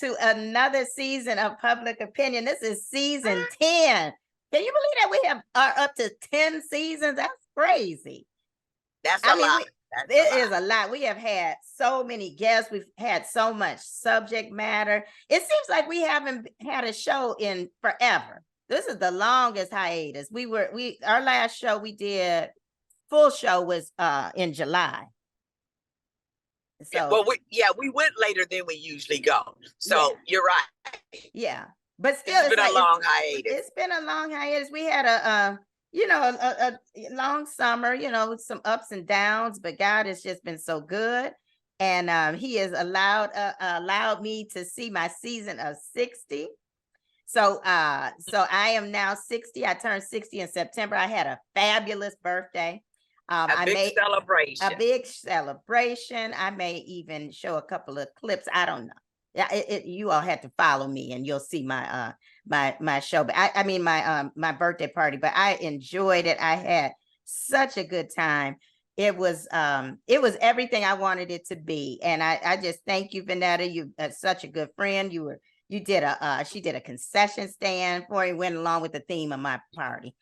to another season of Public Opinion. This is season 10. Can you believe that we are up to 10 seasons? That's crazy. That's a lot. It is a lot. We have had so many guests. We've had so much subject matter. It seems like we haven't had a show in forever. This is the longest hiatus. Our last show we did, full show, was in July. So we went later than we usually go. So you're right. Yeah. But still, it's been a long hiatus. It's been a long hiatus. We had a long summer, some ups and downs, but God has just been so good. And he has allowed me to see my season of 60. So I am now 60. I turned 60 in September. I had a fabulous birthday. A big celebration. I may even show a couple of clips. I don't know. Yeah, you all had to follow me, and you'll see my my show. But my birthday party. But I enjoyed it. I had such a good time. It was everything I wanted it to be, and I just thank you, Vanetta. You are such a good friend. She did a concession stand for me, went along with the theme of my party.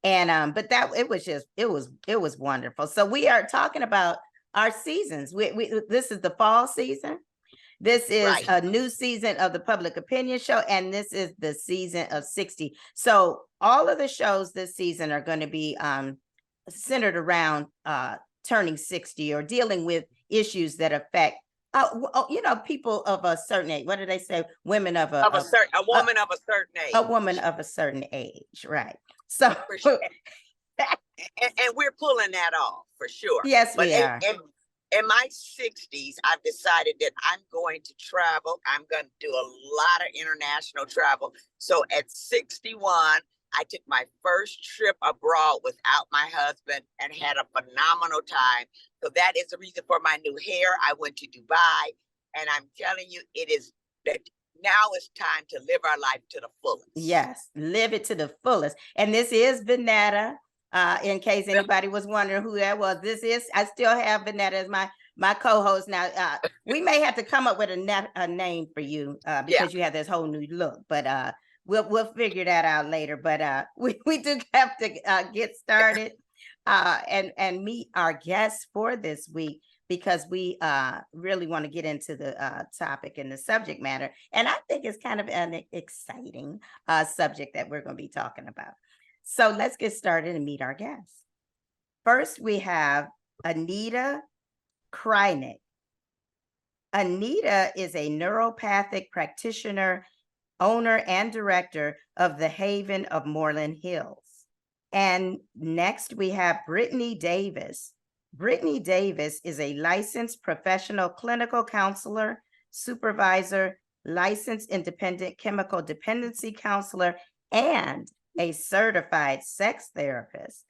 And but it was wonderful. So we are talking about our seasons. This is the fall season. This is a new season of the Public Opinion Show, and this is the season of 60. So all of the shows this season are going to be centered around turning 60 or dealing with issues that affect people of a certain age. What do they say? Women of a woman of a certain age. A woman of a certain age, right? So, and we're pulling that off for sure. Yes, we are. In my 60s, I've decided that I'm going to travel. I'm going to do a lot of international travel. So at 61, I took my first trip abroad without my husband and had a phenomenal time. So that is the reason for my new hair. I went to Dubai, and I'm telling you, it is that now it's time to live our life to the fullest. Yes, live it to the fullest. And this is Vanetta. In case anybody was wondering who that was, I still have Vanetta as my co-host now. We may have to come up with a name for you because you have this whole new look, but we'll figure that out later. But we do have to get started and meet our guests for this week, because we really want to get into the topic and the subject matter. And I think it's kind of an exciting subject that we're going to be talking about. So let's get started and meet our guests. First, we have Anita Krajnik. Anita is a naturopathic practitioner, owner, and director of the Haven of Moreland Hills. And next, we have Brittani Davis. Brittani Davis is a licensed professional clinical counselor, supervisor, licensed independent chemical dependency counselor, and a certified sex therapist.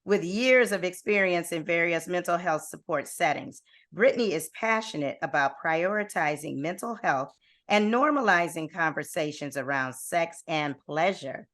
With years of experience in various mental health support settings, Brittani is passionate about prioritizing mental health and normalizing conversations around sex and pleasure.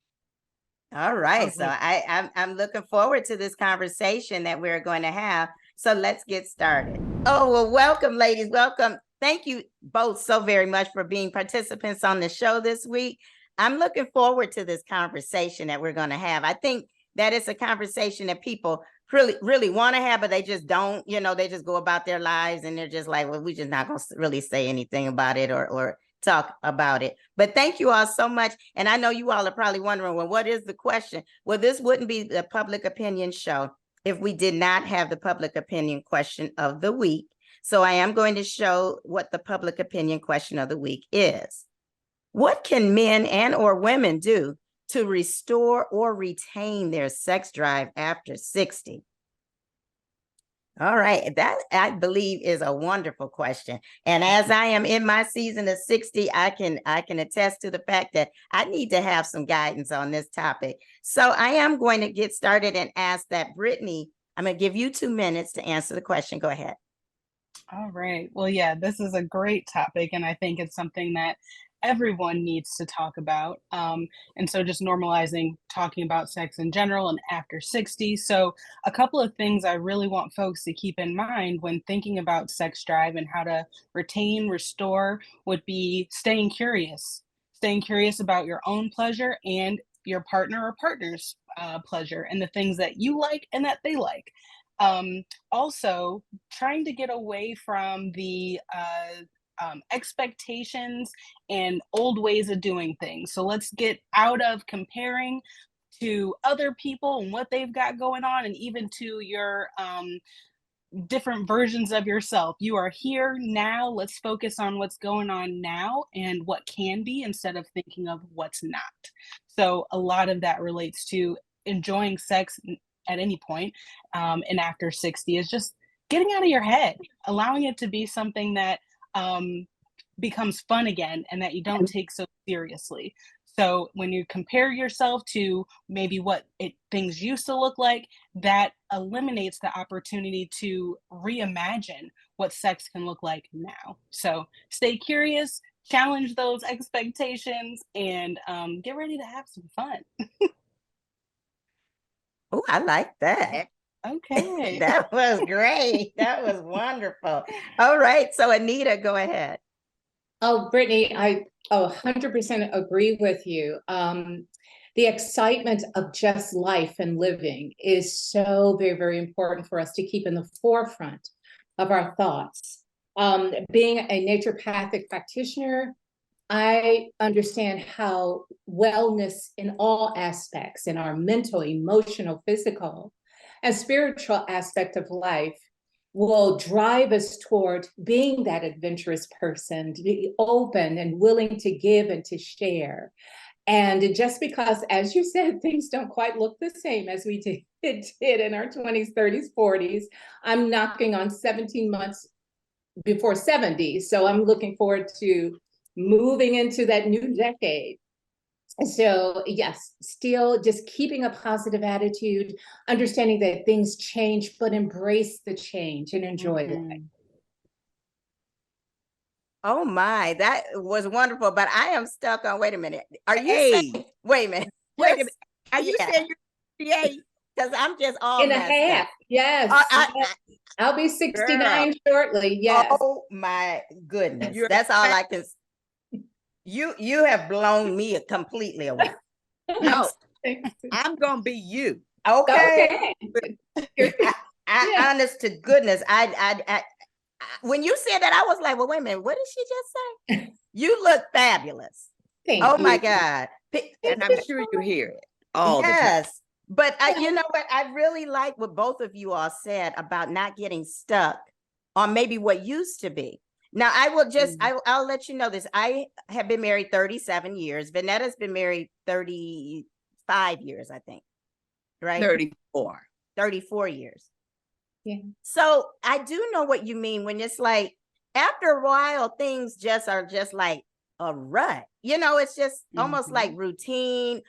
All right, so I'm looking forward to this conversation that we're going to have. So let's get started. Oh, well, welcome, ladies. Welcome. Thank you both so very much for being participants on the show this week. I'm looking forward to this conversation that we're going to have. I think that it's a conversation that people really, really want to have, but they just don't, they just go about their lives and they're just like, well, we're just not going to really say anything about it or talk about it. But thank you all so much. And I know you all are probably wondering, well, what is the question? Well, this wouldn't be the Public Opinion Show if we did not have the Public Opinion Question of the Week. So I am going to show what the Public Opinion Question of the Week is. What can men and or women do to restore or retain their sex drive after 60? All right, that I believe is a wonderful question. And as I am in my season of 60, I can attest to the fact that I need to have some guidance on this topic. So I am going to get started and ask that Brittani, I'm going to give you 2 minutes to answer the question. Go ahead. All right. Well, yeah, this is a great topic, and I think it's something that everyone needs to talk about. And so just normalizing talking about sex in general and after 60. So a couple of things I really want folks to keep in mind when thinking about sex drive and how to retain, restore would be staying curious about your own pleasure and your partner or partner's pleasure and the things that you like and that they like. Also, trying to get away from the expectations and old ways of doing things. So let's get out of comparing to other people and what they've got going on, and even to your different versions of yourself. You are here now. Let's focus on what's going on now and what can be instead of thinking of what's not. So a lot of that relates to enjoying sex at any point, and after 60 is just getting out of your head, allowing it to be something that becomes fun again and that you don't take so seriously. So when you compare yourself to maybe what things used to look like, that eliminates the opportunity to reimagine what sex can look like now. So stay curious, challenge those expectations, and get ready to have some fun. Oh, I like that. Okay. That was great. That was wonderful. All right. So Anita, go ahead. Oh, Brittany, I 100% agree with you. The excitement of just life and living is so very, very important for us to keep in the forefront of our thoughts. Being a naturopathic practitioner, I understand how wellness in all aspects, in our mental, emotional, physical, and spiritual aspect of life, will drive us toward being that adventurous person, to be open and willing to give and to share. And just because, as you said, things don't quite look the same as we did in our 20s, 30s, 40s, I'm knocking on 17 months before 70. So I'm looking forward to moving into that new decade. So yes, still just keeping a positive attitude, understanding that things change, but embrace the change and enjoy life. Oh my, that was wonderful. But I am stuck on, wait a minute. Are you saying, wait a minute. Wait a minute. Are you saying you're 68? Because I'm just all In a messed half, up. yes. I'll be 69 shortly, yes. Oh my goodness. That's all I can. You have blown me completely away. No, I'm gonna be you. Okay. Yeah. Honest to goodness, I when you said that, I was like, well, wait a minute, what did she just say? You look fabulous. Thank you. My God. And I'm sure you hear it all the time. Yes. But you know what? I really like what both of you all said about not getting stuck on maybe what used to be. Now, I will just, I'll let you know this. I have been married 37 years. Vanetta's been married 35 years, I think. Right? 34 years. Yeah. So I do know what you mean when it's like, after a while, things just are just like a rut. You know, it's just almost like routine.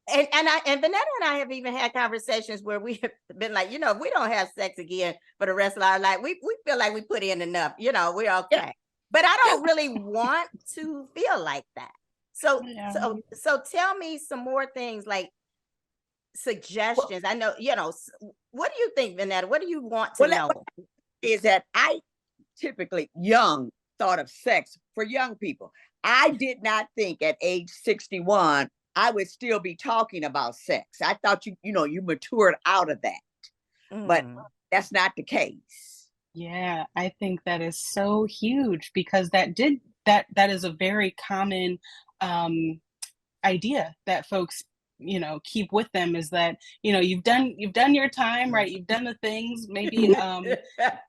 And Vanetta and I have even had conversations where we have been like, you know, if we don't have sex again for the rest of our life, we feel like we put in enough, you know, we're okay. Yeah. But I don't really want to feel like that. So tell me some more things, like suggestions. I know, you know, what do you think, Vanetta? What do you want to know? Is that I typically thought of sex for young people. I did not think at age 61 I would still be talking about sex. I thought you matured out of that, but that's not the case. Yeah, I think that is so huge, because that is a very common idea that folks, you know, keep with them, is that, you know, you've done your time, right? You've done the things, maybe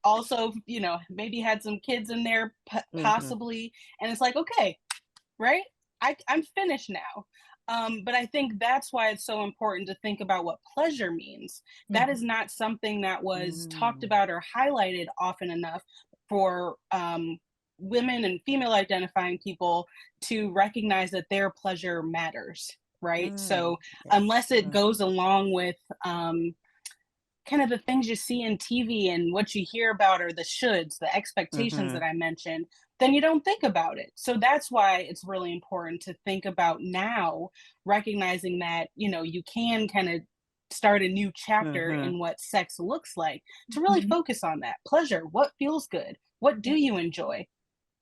also, you know, maybe had some kids in there possibly, and it's like, okay, right? I'm finished now. But I think that's why it's so important to think about what pleasure means. That is not something that was talked about or highlighted often enough for women and female identifying people to recognize that their pleasure matters, right? So unless it goes along with kind of the things you see in TV and what you hear about, or the shoulds, the expectations Mm-hmm. that I mentioned, then you don't think about it. So that's why it's really important to think about now, recognizing that, you can kind of start a new chapter Mm-hmm. in what sex looks like, to really focus on that pleasure. What feels good? What do you enjoy?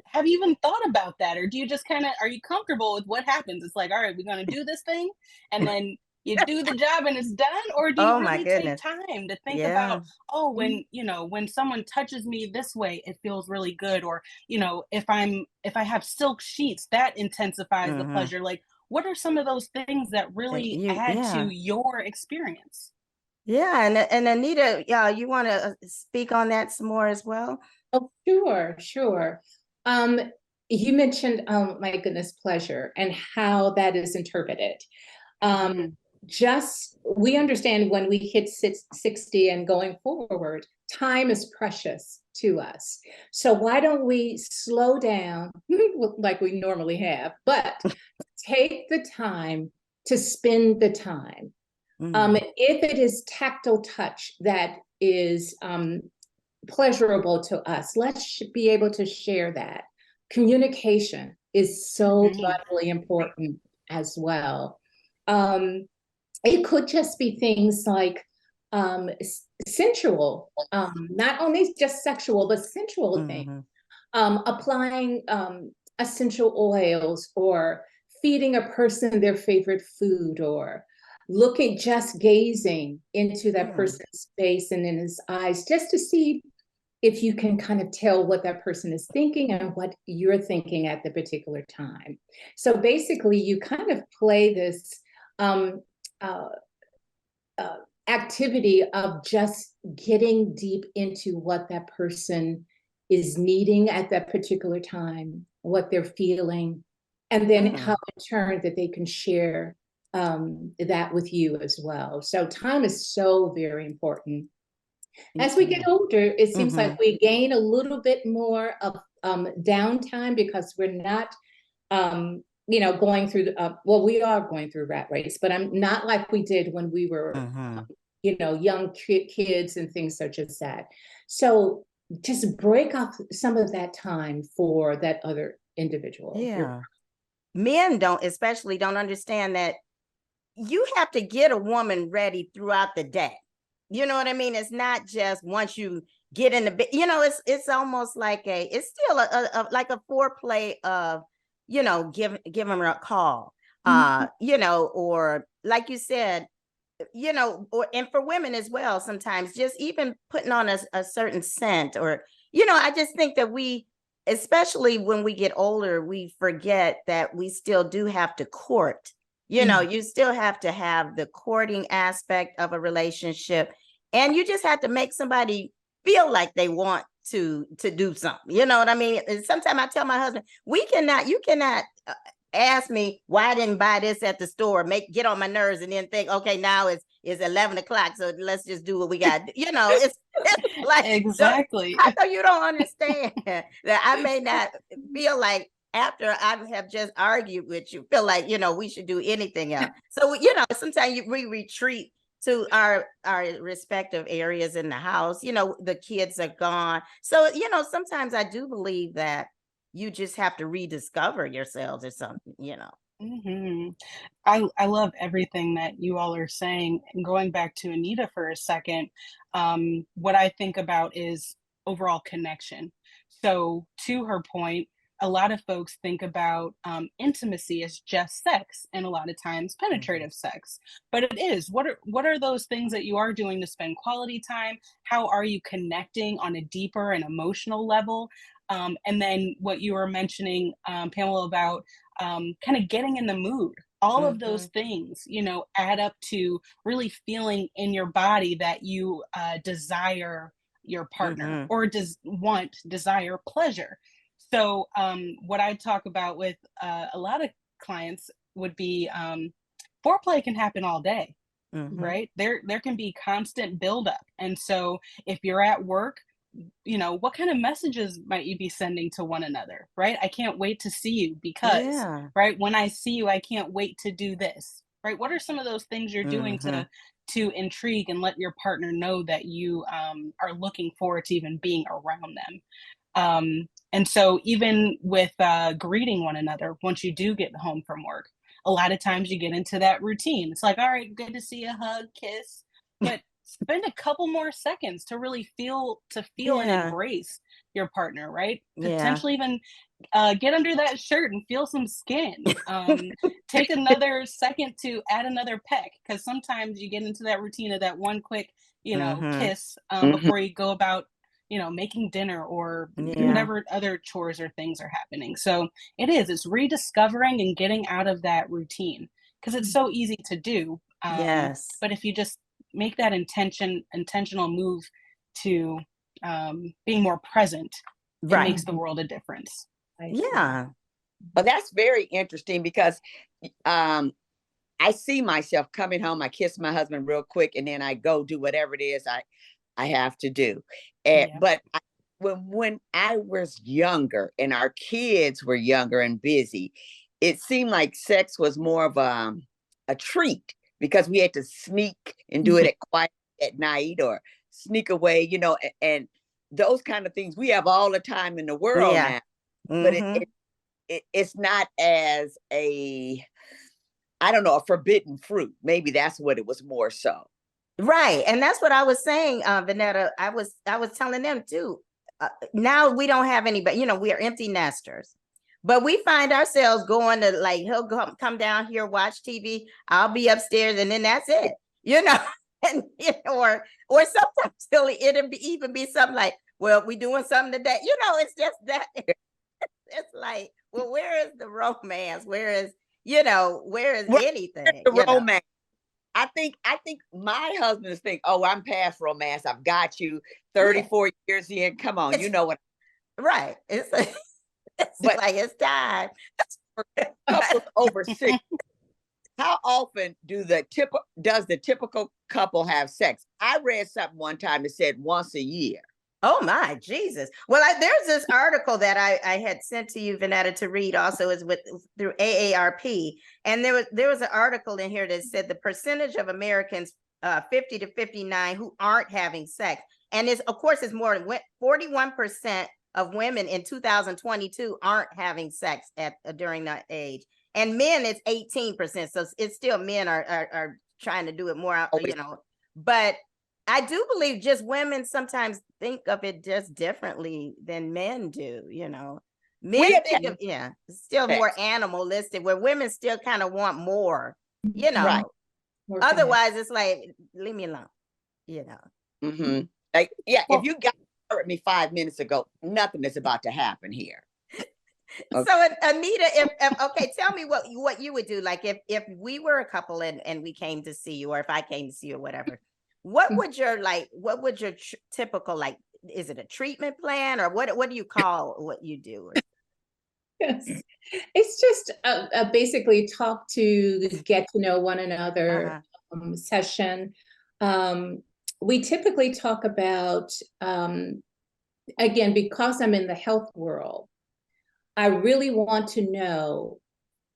Have you even thought about that? Or do you just kind of, are you comfortable with what happens? It's like, all right, we're going to do this thing. And then you do the job and it's done. Or do you Oh my really take goodness. time to think Yeah. about, oh, when someone touches me this way, it feels really good. Or, if I have silk sheets, that intensifies the Mm-hmm. pleasure. Like, what are some of those things that really add to Yeah. your experience? Yeah. And Anita, yeah, you want to speak on that some more as well? Oh, sure, sure. Um, you mentioned, my goodness, pleasure and how that is interpreted. Um, Mhm. just we understand when we hit 60 and going forward, time is precious to us. So why don't we slow down like we normally have, but take the time to spend the time. Mm-hmm. If it is tactile touch that is pleasurable to us, let's be able to share that. Communication is so Mhm. vitally important as well. Um, it could just be things like sensual, not only just sexual, but sensual things. Mm-hmm. Applying essential oils, or feeding a person their favorite food, or just gazing into that Mm. person's face and in his eyes, just to see if you can kind of tell what that person is thinking and what you're thinking at the particular time. So basically, you kind of play this um, uh, uh, activity of just getting deep into what that person is needing at that particular time, what they're feeling, and then how Mm. in turn that they can share that with you as well. So time is so very important. As we get Yeah. older, it seems Mm-hmm. like we gain a little bit more of downtime, because we're not going through well, we are going through rat race, but I'm not like we did when we were Mm-hmm. young kids and things such as that. So just break off some of that time for that other individual. Yeah. Men especially don't understand that you have to get a woman ready throughout the day. You know what I mean? It's not just once you get in the bed. It's almost like it's still like a foreplay of, give them a call. Mhm. Or like you said, and for women as well, sometimes just even putting on a certain scent, or, I just think that especially when we get older, we forget that we still do have to court. You still have to have the courting aspect of a relationship, and you just have to make somebody feel like they want to do something. You know what I mean? And sometimes I tell my husband, you cannot ask me why I didn't buy this at the store, get on my nerves, and then think, okay, now it's 11 o'clock, so let's just do what we got. It's like, Exactly. I know you don't understand that I may not feel like, after I have just argued with you, feel like, we should do anything else. So, sometimes we retreat to our respective areas in the house. The kids are gone. So, sometimes I do believe that you just have to rediscover yourselves or something. Hmm. I love everything that you all are saying. And going back to Anita for a second, what I think about is overall connection. So, to her point, a lot of folks think about intimacy as just sex, and a lot of times Mhm. penetrative sex. But it is. What are those things that you are doing to spend quality time? How are you connecting on a deeper and emotional level? And then what you were mentioning, Pamela, about kind of getting in the mood. All of those Mhm. things, add up to really feeling in your body that you desire your partner, Mhm. or desire pleasure. So, what I talk about with a lot of clients would be, foreplay can happen all day, Mhm. right? There can be constant buildup, and so if you're at work, what kind of messages might you be sending to one another, right? I can't wait to see you because, Yeah. right? When I see you, I can't wait to do this, right? What are some of those things you're doing Mm-hmm. to intrigue and let your partner know that you are looking forward to even being around them? And so even with greeting one another, once you do get home from work, a lot of times you get into that routine. It's like, all right, good to see you, hug, kiss, but spend a couple more seconds to really feel and Yeah. embrace your partner, right? Yeah. Potentially even get under that shirt and feel some skin. Take another second to add another peck, because sometimes you get into that routine of that one quick, Mm-hmm. kiss Mhm. before you go about, making dinner or Yeah. whatever other chores or things are happening. So it's rediscovering and getting out of that routine, because it's so easy to do. Yes. But if you just make that intentional move to being more present, it Right. makes the world a difference. Yeah. Well, that's very interesting because um, I see myself coming home. I kiss my husband real quick, and then I go do whatever it is I have to do. Yeah. But when I was younger and our kids were younger and busy, it seemed like sex was more of a treat because we had to sneak and do it at quiet at night or sneak away, and those kind of things. We have all the time in the world Yeah. now, but Mm-hmm. it's not as I don't know, a forbidden fruit. Maybe that's what it was more so. Right. And that's what I was saying, Vanetta. I was telling them too. Now we don't have anybody, we are empty nesters. But we find ourselves going to, like, he'll come down here, watch TV. I'll be upstairs, and then that's it, and or sometimes it'll even be something like, well, we doing something today. It's just that it's like, well, where is the romance? Where is Right, anything? the romance. I think my husband's think, oh, I'm past romance. I've got you Yeah. 34 years in. Come on, you know what? Right. It's But like it's time. couples over 6, how often does the typical couple have sex? I read something one time that said once a year. Oh my Jesus. Well, there's this article that I had sent to you, Vanetta, to read. Also, is through AARP, and there was an article in here that said the percentage of Americans 50 to 59 who aren't having sex, and of course it's more than 41% of women in 2022 aren't having sex during that age, and men it's 18%. So it's still men are trying to do it more, but I do believe just women sometimes think of it just differently than men do, Men We have think of, it's still more sex, animalistic, where women still kind of want more, right? More Otherwise it's like, leave me alone, Mm-hmm. Like, yeah, if Well, you got at me 5 minutes ago, nothing is about to happen here. Okay. So Anita, if okay, tell me what you would do, like if we were a couple and we came to see you, or if I came to see you or whatever, what would your typical, like, is it a treatment plan, or what do you call what you do? yes. It's just basically talk to get to know one another session. We typically talk about, again, because I'm in the health world, I really want to know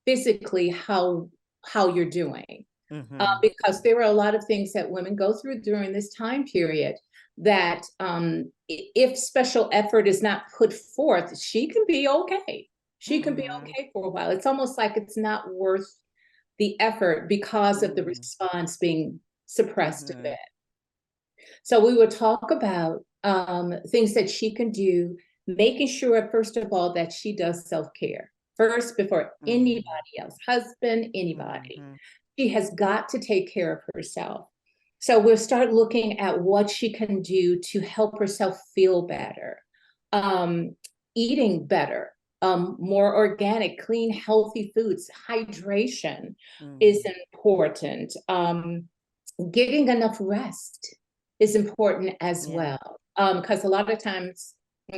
physically how you're doing. Because there are a lot of things that women go through during this time period that if special effort is not put forth, she can be okay. She can be okay for a while. It's almost like it's not worth the effort because of the response being suppressed a bit. So we would talk about things that she can do, making sure, first of all, that she does self-care first before anybody else, husband, anybody. She has got to take care of herself. So we'll start looking at what she can do to help herself feel better, eating better, more organic, clean, healthy foods. Hydration is important. Getting enough rest is important as well, because a lot of times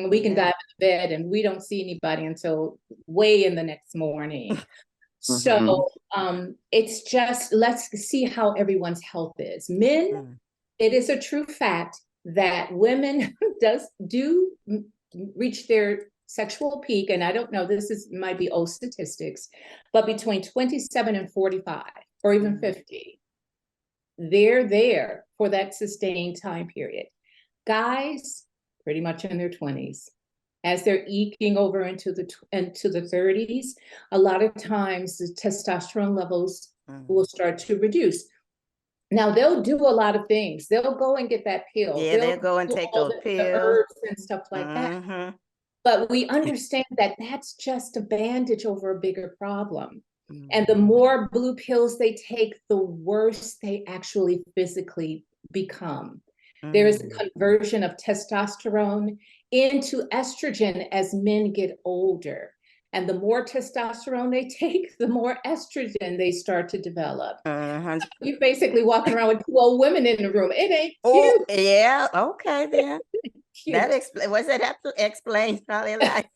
we can dive in bed and we don't see anybody until way in the next morning. So it's just, let's see how everyone's health is. Men, it is a true fact that women do reach their sexual peak, and I don't know, might be old statistics, but between 27 and 45. or even 50. They're there for that sustained time period. Guys, pretty much in their 20s. As they're eking over into the 30s, a lot of times the testosterone levels will start to reduce. Now they'll do a lot of things. They'll go and get that pill. Yeah, they'll go and do take all those the pills. herbs and stuff like that. But we understand that that's just a bandage over a bigger problem. And the more blue pills they take, the worse they actually physically become. There is a conversion of testosterone into estrogen as men get older. And the more testosterone they take, the more estrogen they start to develop. You're basically walking around with 2 old women in the room. It ain't cute. Oh, yeah. Okay, then. Cute. That what's that have to explain? Probably like,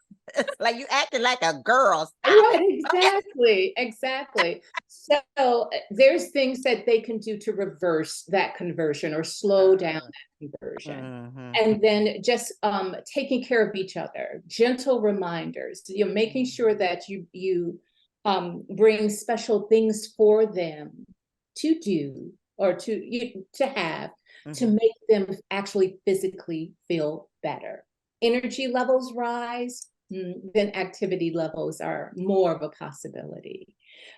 like you acting like a girl. Right, exactly. So there's things that they can do to reverse that conversion or slow down that conversion. And then just taking care of each other, gentle reminders, you're making sure that you bring special things for them to do or to have to make them actually physically feel better. Energy levels rise, then activity levels are more of a possibility.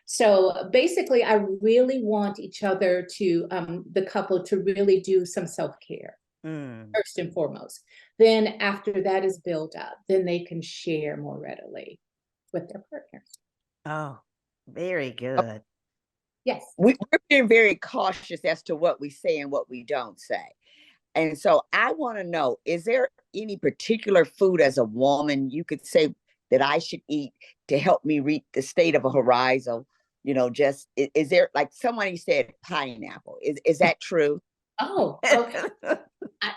So basically, I really want each other to, the couple to really do some self-care, first and foremost. Then after that is built up, then they can share more readily with their partners. Oh, very good. Yes. We're being very cautious as to what we say and what we don't say. And so I want to know, is there any particular food as a woman you could say that I should eat to help me reach the state of a horizon? You know, just, is there, like somebody said pineapple. Is that true? Oh, okay.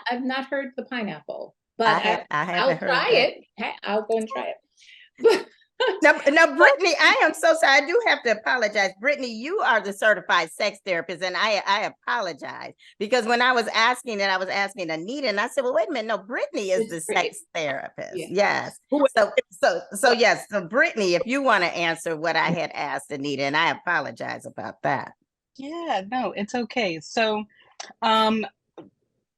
I've not heard the pineapple, but I'll try it. I'll go and try it. Now, Brittani, I am so sorry. I do have to apologize. Brittani, you are the certified sex therapist, and I apologize because when I was asking that, I was asking Anita, and I said, "Well, wait a minute, no, Brittani is the sex therapist." Yeah. Yes. So yes. So Brittani, if you want to answer what I had asked Anita, and I apologize about that. Yeah, no, it's okay. So,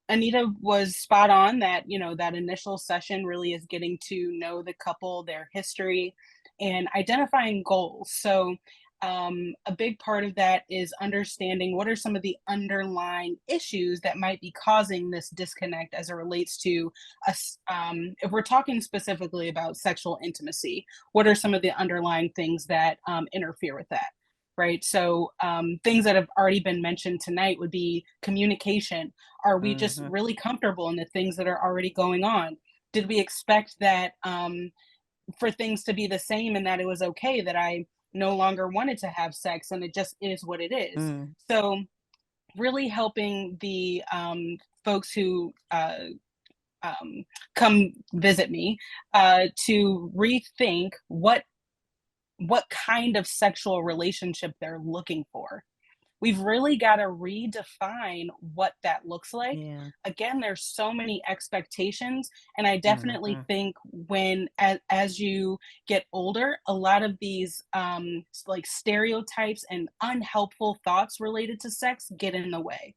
Anita was spot on that, that initial session really is getting to know the couple, their history, and identifying goals. So a big part of that is understanding what are some of the underlying issues that might be causing this disconnect as it relates to us. If we're talking specifically about sexual intimacy, what are some of the underlying things that interfere with that? Right. So things that have already been mentioned tonight would be communication. Are we just really comfortable in the things that are already going on? Did we expect that for things to be the same and that it was okay that I no longer wanted to have sex and it just is what it is? So really helping the folks who come visit me to rethink what kind of sexual relationship they're looking for. We've really got to redefine what that looks like. Yeah. Again, there's so many expectations, and I definitely think when as you get older, a lot of these like stereotypes and unhelpful thoughts related to sex get in the way.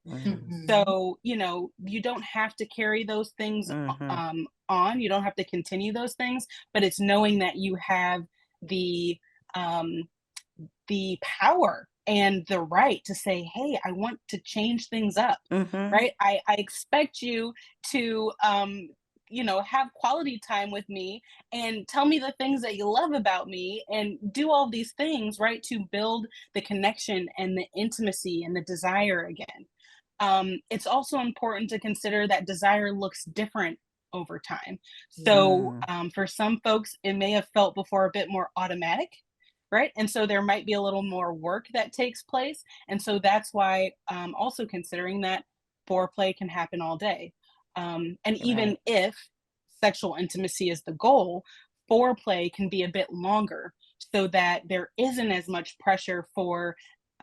So, you don't have to carry those things on. You don't have to continue those things, but it's knowing that you have the power and the right to say, hey, I want to change things up, right? I expect you to, have quality time with me and tell me the things that you love about me and do all these things, right? To build the connection and the intimacy and the desire again. It's also important to consider that desire looks different over time. So for some folks, it may have felt before a bit more automatic, right? And so there might be a little more work that takes place. And so that's why also considering that foreplay can happen all day. And even if sexual intimacy is the goal, foreplay can be a bit longer so that there isn't as much pressure for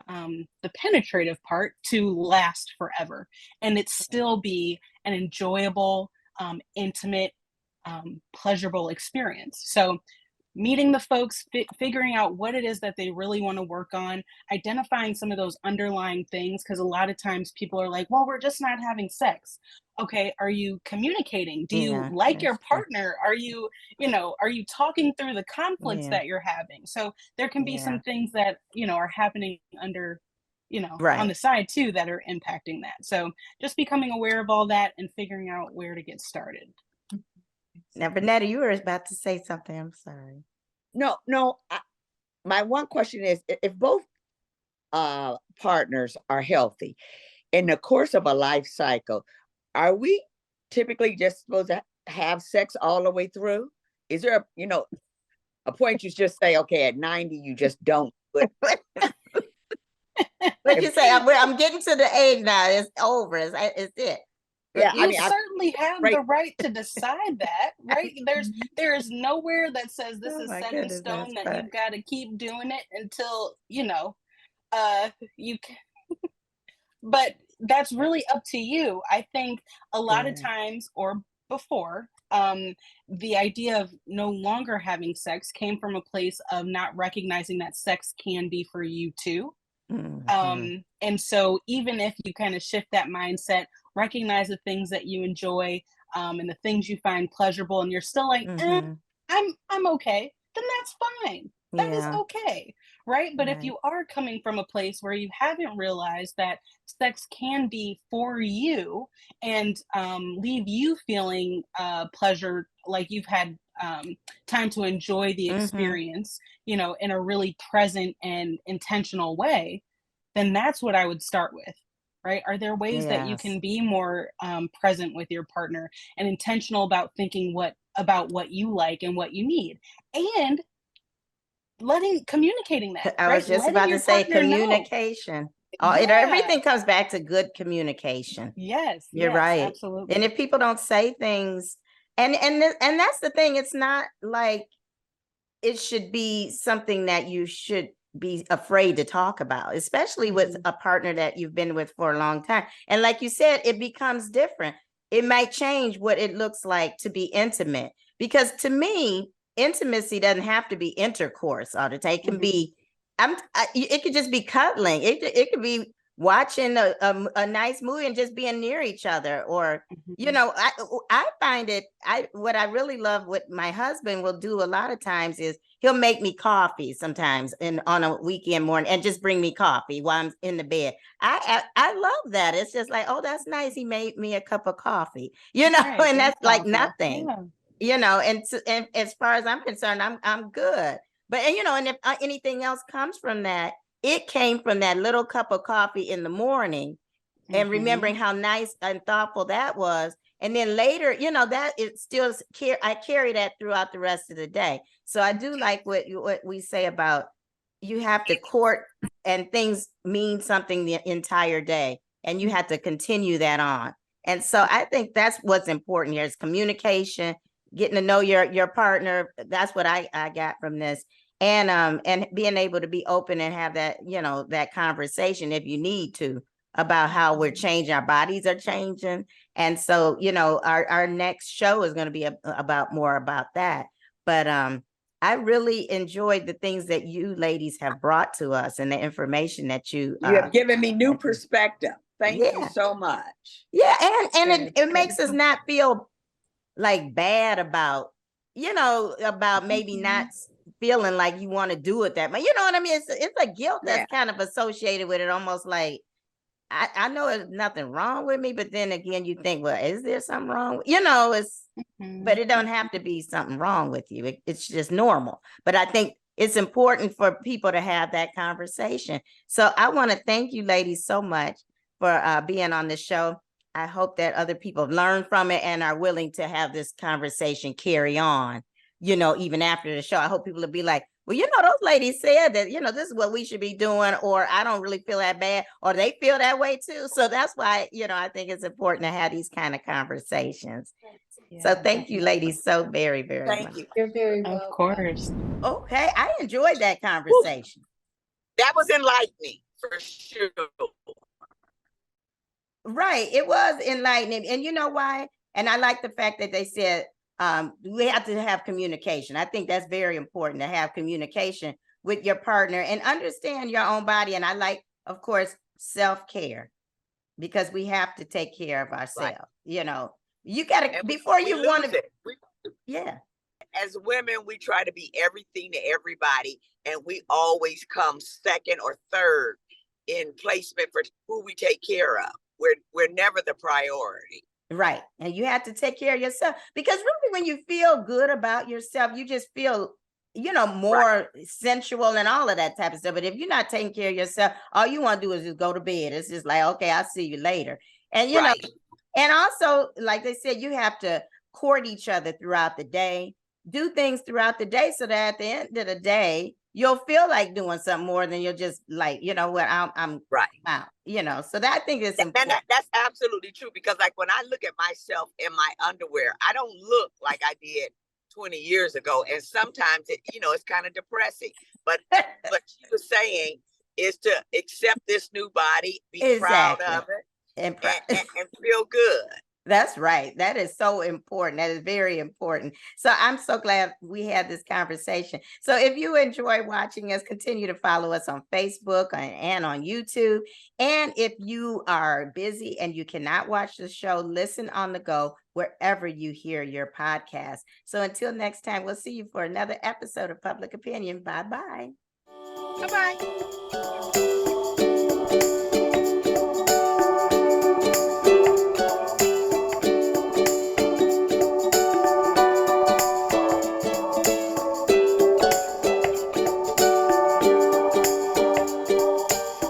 the penetrative part to last forever. And it still be an enjoyable, intimate, pleasurable experience. So meeting the folks, figuring out what it is that they really want to work on, identifying some of those underlying things. Because a lot of times people are like, well, we're just not having sex. Okay, are you communicating? Do you Yeah, like your that's true. partner? Are you, are you talking through the conflicts Yeah, that you're having? So there can be yeah, some things that, are happening under, on right. the side too, that are impacting that. So just becoming aware of all that and figuring out where to get started. Now, Vanetta, you were about to say something. I'm sorry. No. My one question is, if both partners are healthy in the course of a life cycle, are we typically just supposed to have sex all the way through? Is there a point you just say, okay, at 90 you just don't? What you say? I'm getting to the age now. It's over. It's it. Yeah, You I mean, certainly have right. the right to decide that, right? There is nowhere that says this Oh is my set in goodness, stone that's that fun. you've got to keep doing it until, you can. But that's really up to you. I think a lot of Yeah. times, or before, the idea of no longer having sex came from a place of not recognizing that sex can be for you too. Mhm. And so even if you kind of shift that mindset, recognize the things that you enjoy, and the things you find pleasurable, and you're still like, Mhm. I'm okay, then that's fine. That is Yeah. okay, right? But if Right. you are coming from a place where you haven't realized that sex can be for you, and leave you feeling pleasure, like you've had time to enjoy the Mhm. experience, in a really present and intentional way, then that's what I would start with, right? Are there ways that you Yes. can be more present with your partner and intentional about thinking about what you like and what you need, and communicating that, I was right? just Letting about to your say partner know. communication. Yeah. Everything comes back to good communication. Yes. You're Yes. right. And Absolutely. if people don't say things, and that's the thing, it's not like it should be something that you should be afraid to talk about, especially with a partner that you've been with for a long time. And like you said, it becomes different. It might change what it looks like to be intimate. Because to me, intimacy doesn't have to be intercourse all the time. It can be, it could just be cuddling. It could be watching a nice movie and just being near each other, or I find it, what I really love, what my husband will do a lot of times is he'll make me coffee sometimes on a weekend morning and just bring me coffee while I'm in the bed. I love that. It's just like, oh, that's nice. He made me a cup of coffee, Right. and Very that's like thoughtful. nothing, Yeah. and as far as I'm concerned, I'm good. But and if anything else comes from that, it came from that little cup of coffee in the morning, and remembering how nice and thoughtful that was. And then later, that it still I carry that throughout the rest of the day. So I do like what we say about, you have to court, and things mean something the entire day, and you have to continue that on. And so I think that's what's important here is communication, getting to know your partner. That's what I got from this. And being able to be open and have that, that conversation if you need to, about how we're changing, our bodies are changing. And so, our next show is going to be about more about that. But I really enjoyed the things that you ladies have brought to us, and the information that you have given me new that you- perspective. Thank you yeah. so much. Yeah, and Good. it makes us not feel like bad about, about maybe not feeling like you want to do it that much. You know what I mean? It's a guilt Yeah. that's kind of associated with it, almost like, I know there's nothing wrong with me, but then again, you think, well, is there something wrong? But it don't have to be something wrong with you. It's just normal. But I think it's important for people to have that conversation. So I want to thank you ladies so much for being on the show. I hope that other people learn from it and are willing to have this conversation carry on, even after the show. I hope people will be like, well, those ladies said that, this is what we should be doing, or I don't really feel that bad, or they feel that way too. So that's why, I think it's important to have these kind of conversations. So Yeah, thank you, definitely. ladies, so very, very much. Thank you. You're very Of welcome. course. Okay, I enjoyed that Woo. conversation. That was enlightening for sure. Right, it was enlightening. And you know why? And I like the fact that they said we have to have communication. I think that's very important, to have communication with your partner and understand your own body. And I like, of course, self-care, because we have to take care of ourselves. You know, you got to, And before we you want lose to, it. yeah, As women, we try to be everything to everybody, and we always come second or third in placement for who we take care of. We're never the priority. right. And you have to take care of yourself, because really when you feel good about yourself, you just feel, you know, more sensual and all of that type of stuff. But if you're not taking care of yourself, all you want to do is just go to bed. It's just like, okay, I'll see you later. And, you know, Right. and also, like they said, you have to court each other throughout the day, do things throughout the day, so that at the end of the day, you'll feel like doing something more than you're just like, you know what, I'm Right. out, you know. So that, I think it's And important. that's absolutely true, because like when I look at myself in my underwear, I don't look like I did 20 years ago. And sometimes it, you know, it's kind of depressing. But what she was saying is to accept this new body, be proud Exactly. of it, And and feel good. that's right. That is so important. That is very important. So I'm so glad we had this conversation. So if you enjoy watching us, continue to follow us on Facebook and on YouTube. And if you are busy and you cannot watch the show, listen on the go wherever you hear your podcast. So until next time, we'll see you for another episode of Public Opinion. Bye-bye. Bye-bye.